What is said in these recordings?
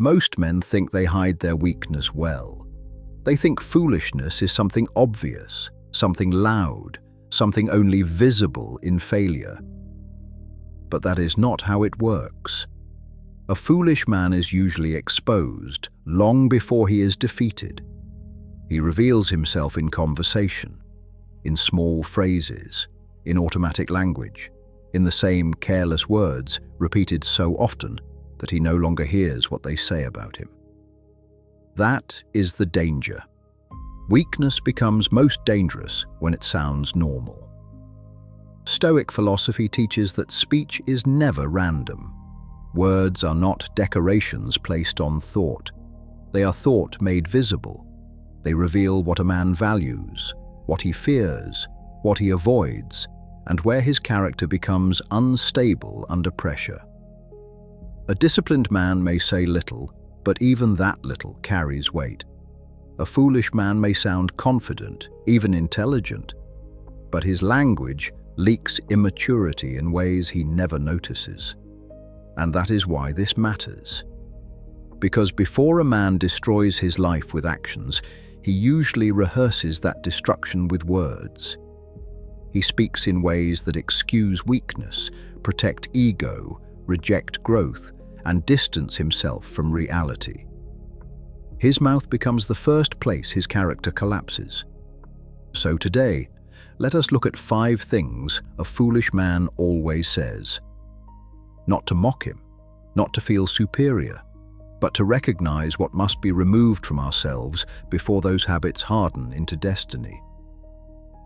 Most men think they hide their weakness well. They think foolishness is something obvious, something loud, something only visible in failure. But that is not how it works. A foolish man is usually exposed long before he is defeated. He reveals himself in conversation, in small phrases, in automatic language, in the same careless words repeated so often that he no longer hears what they say about him. That is the danger. Weakness becomes most dangerous when it sounds normal. Stoic philosophy teaches that speech is never random. Words are not decorations placed on thought. They are thought made visible. They reveal what a man values, what he fears, what he avoids, and where his character becomes unstable under pressure. A disciplined man may say little, but even that little carries weight. A foolish man may sound confident, even intelligent, but his language leaks immaturity in ways he never notices. And that is why this matters. Because before a man destroys his life with actions, he usually rehearses that destruction with words. He speaks in ways that excuse weakness, protect ego, reject growth, and distance himself from reality. His mouth becomes the first place his character collapses. So today, let us look at 5 things a foolish man always says. Not to mock him, not to feel superior, but to recognize what must be removed from ourselves before those habits harden into destiny.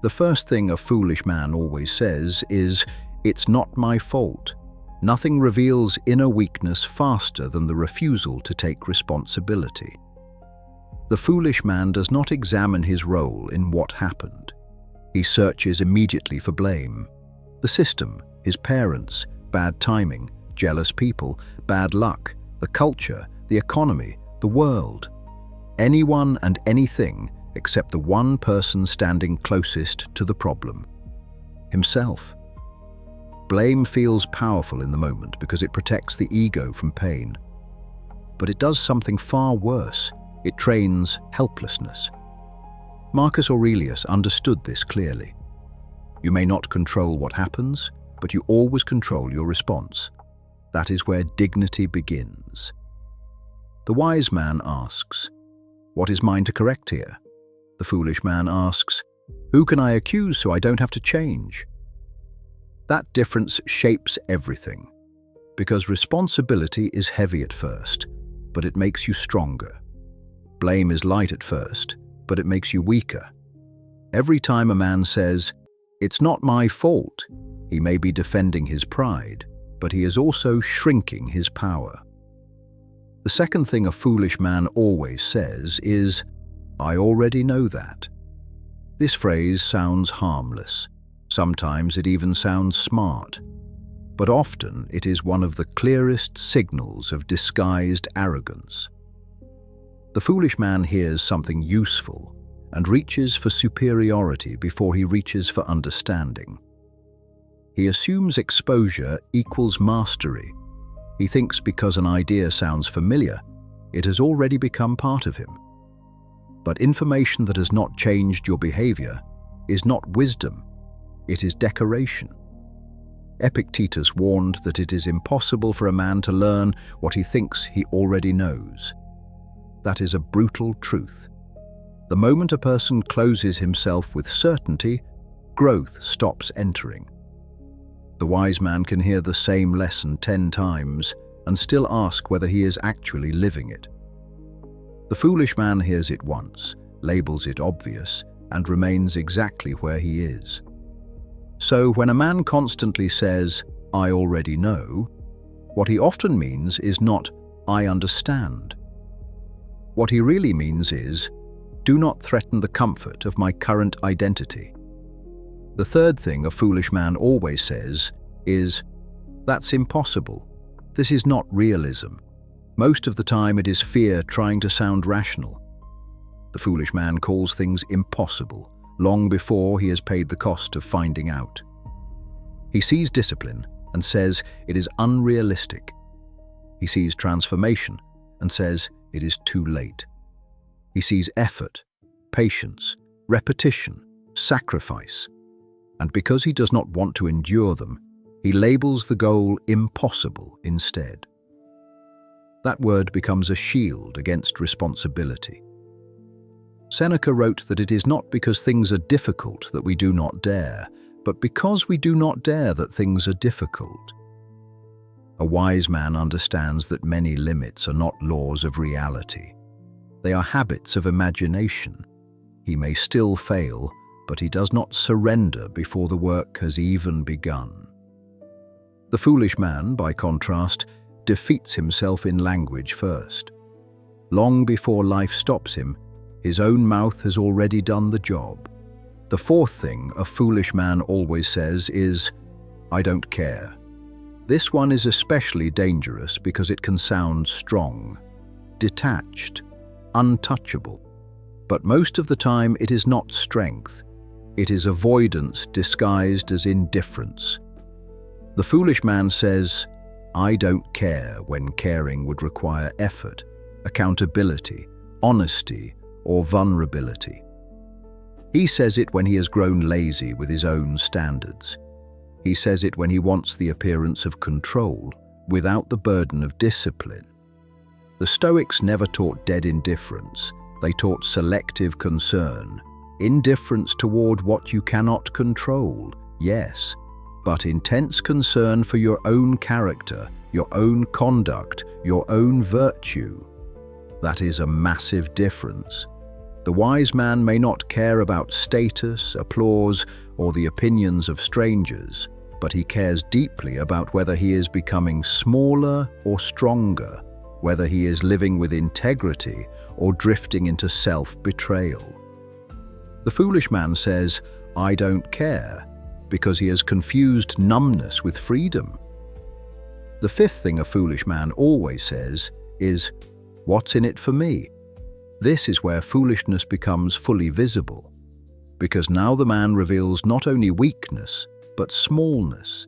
The first thing a foolish man always says is, "It's not my fault." Nothing reveals inner weakness faster than the refusal to take responsibility. The foolish man does not examine his role in what happened. He searches immediately for blame. The system, his parents, bad timing, jealous people, bad luck, the culture, the economy, the world. Anyone and anything except the one person standing closest to the problem: himself. Blame feels powerful in the moment because it protects the ego from pain. But it does something far worse. It trains helplessness. Marcus Aurelius understood this clearly. You may not control what happens, but you always control your response. That is where dignity begins. The wise man asks, "What is mine to correct here?" The foolish man asks, "Who can I accuse so I don't have to change?" That difference shapes everything, because responsibility is heavy at first, but it makes you stronger. Blame is light at first, but it makes you weaker. Every time a man says, "It's not my fault," he may be defending his pride, but he is also shrinking his power. The second thing a foolish man always says is, "I already know that." This phrase sounds harmless. Sometimes it even sounds smart, but often it is one of the clearest signals of disguised arrogance. The foolish man hears something useful and reaches for superiority before he reaches for understanding. He assumes exposure equals mastery. He thinks because an idea sounds familiar, it has already become part of him. But information that has not changed your behavior is not wisdom, it is decoration. Epictetus warned that it is impossible for a man to learn what he thinks he already knows. That is a brutal truth. The moment a person closes himself with certainty, growth stops entering. The wise man can hear the same lesson 10 times and still ask whether he is actually living it. The foolish man hears it once, labels it obvious, and remains exactly where he is. So when a man constantly says, "I already know," what he often means is not, "I understand." What he really means is, "Do not threaten the comfort of my current identity." The third thing a foolish man always says is, "That's impossible. This is not realism." Most of the time it is fear trying to sound rational. The foolish man calls things impossible long before he has paid the cost of finding out. He sees discipline and says it is unrealistic. He sees transformation and says it is too late. He sees effort, patience, repetition, sacrifice, and because he does not want to endure them, he labels the goal impossible instead. That word becomes a shield against responsibility. Seneca wrote that it is not because things are difficult that we do not dare, but because we do not dare that things are difficult. A wise man understands that many limits are not laws of reality. They are habits of imagination. He may still fail, but he does not surrender before the work has even begun. The foolish man, by contrast, defeats himself in language first. Long before life stops him, his own mouth has already done the job. The fourth thing a foolish man always says is, "I don't care." This one is especially dangerous because it can sound strong, detached, untouchable. But most of the time it is not strength. It is avoidance disguised as indifference. The foolish man says, "I don't care," when caring would require effort, accountability, honesty, or vulnerability. He says it when he has grown lazy with his own standards. He says it when he wants the appearance of control without the burden of discipline. The Stoics never taught dead indifference. They taught selective concern, indifference toward what you cannot control, yes, but intense concern for your own character, your own conduct, your own virtue. That is a massive difference. The wise man may not care about status, applause, or the opinions of strangers, but he cares deeply about whether he is becoming smaller or stronger, whether he is living with integrity or drifting into self-betrayal. The foolish man says, "I don't care," because he has confused numbness with freedom. The fifth thing a foolish man always says is, "What's in it for me?" This is where foolishness becomes fully visible, because now the man reveals not only weakness, but smallness.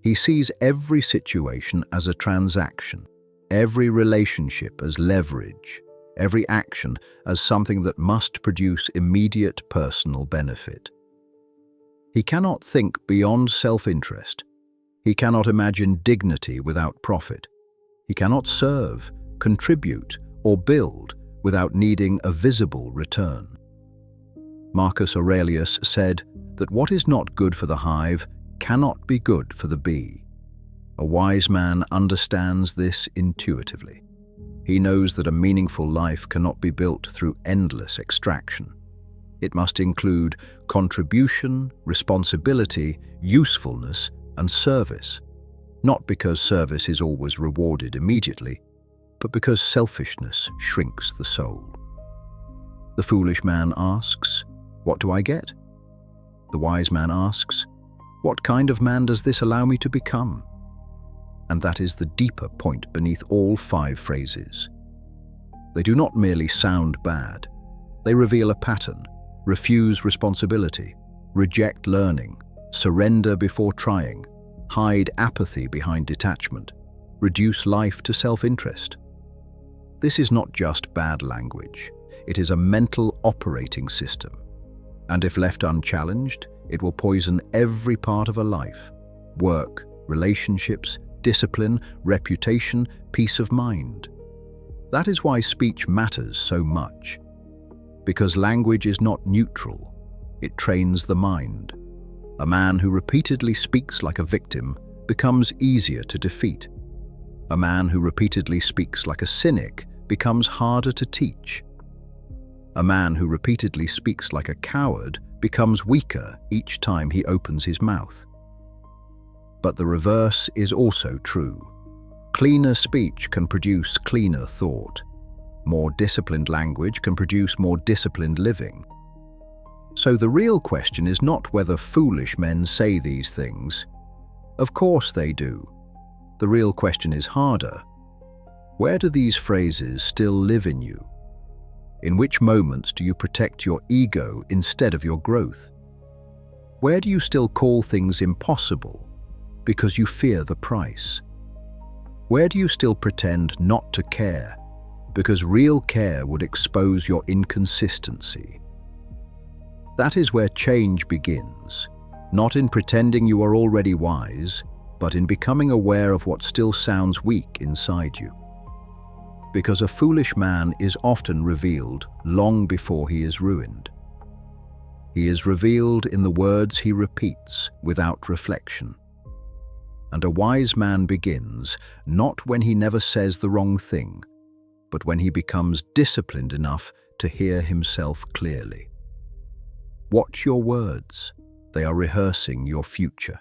He sees every situation as a transaction, every relationship as leverage, every action as something that must produce immediate personal benefit. He cannot think beyond self-interest. He cannot imagine dignity without profit. He cannot serve, contribute, or build without needing a visible return. Marcus Aurelius said that what is not good for the hive cannot be good for the bee. A wise man understands this intuitively. He knows that a meaningful life cannot be built through endless extraction. It must include contribution, responsibility, usefulness, and service. Not because service is always rewarded immediately, but because selfishness shrinks the soul. The foolish man asks, "What do I get?" The wise man asks, "What kind of man does this allow me to become?" And that is the deeper point beneath all 5 phrases. They do not merely sound bad. They reveal a pattern: refuse responsibility, reject learning, surrender before trying, hide apathy behind detachment, reduce life to self-interest. This is not just bad language. It is a mental operating system. And if left unchallenged, it will poison every part of a life: work, relationships, discipline, reputation, peace of mind. That is why speech matters so much. Because language is not neutral. It trains the mind. A man who repeatedly speaks like a victim becomes easier to defeat. A man who repeatedly speaks like a cynic becomes harder to teach. A man who repeatedly speaks like a coward becomes weaker each time he opens his mouth. But the reverse is also true. Cleaner speech can produce cleaner thought. More disciplined language can produce more disciplined living. So the real question is not whether foolish men say these things. Of course they do. The real question is harder. Where do these phrases still live in you? In which moments do you protect your ego instead of your growth? Where do you still call things impossible because you fear the price? Where do you still pretend not to care because real care would expose your inconsistency. That is where change begins, not in pretending you are already wise, but in becoming aware of what still sounds weak inside you. Because a foolish man is often revealed long before he is ruined. He is revealed in the words he repeats without reflection. And a wise man begins not when he never says the wrong thing, but when he becomes disciplined enough to hear himself clearly. Watch your words. They are rehearsing your future.